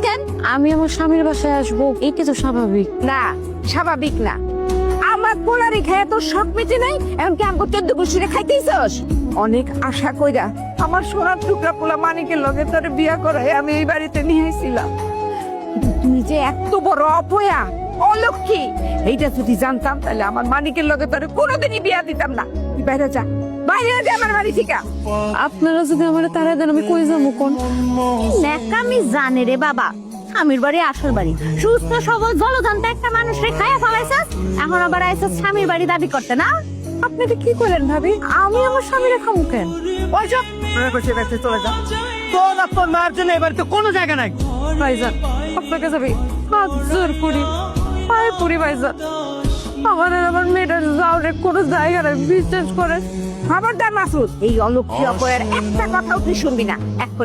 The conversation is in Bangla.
কেন? আমি আমার স্বামীর বাসায় আসবো, এটা তো স্বাভাবিক। না, স্বাভাবিক না। আমার পোলারি খেয়ে তোর শখ মিটে নাই, এমনকি আমাকে 14 বছরে খাইতেইছস। অনেক আশা কইরা আমার সোনার টুকরা পোলা মানিকের লগে তোর বিয়া করাই আমি এই বাড়িতে নিয়ে আইছিলাম। কিন্তু তুই যে এত বড় অপয়া, অলক্ষী, এইটা যদি জানতাম তাহলে আমার মানিকের লগে তোর কোনোদিনই বিয়া দিতাম না। তুই বাইরে যা, বাইরে যা আমার বাড়ি থেকে। আপনারা যদি আমার তারা দেন আমি কই যাবো কোন? ন্যাকামি জানে রে বাবা, স্বামীর বাড়ি আসল বাড়ি। সুস্থ সবল জলজান্ত একটা মানুষরে খায়া ফলাইছস, এখন আবার আইছস স্বামীর বাড়ি দাবি করতে না? আপনি এটা কি করেন ভাবি? আমি আমার স্বামীরে খামু কেন? ওই সব চলে যা। তোর আর তোর মায়ের জন্য এবার তো কোনো জায়গা নাই। ভাইজান আপনাকে যাবি, হাত জোর করি, পায়ে পড়ি ভাইজান, আমার মেয়েটার যাওয়ার কোনো জায়গা নেই, বিশ্বাস করেন। খবরদার মাসুদ, এই অলক্ষী অপয়ার একটা কথাও তুই শুনবি না। এখন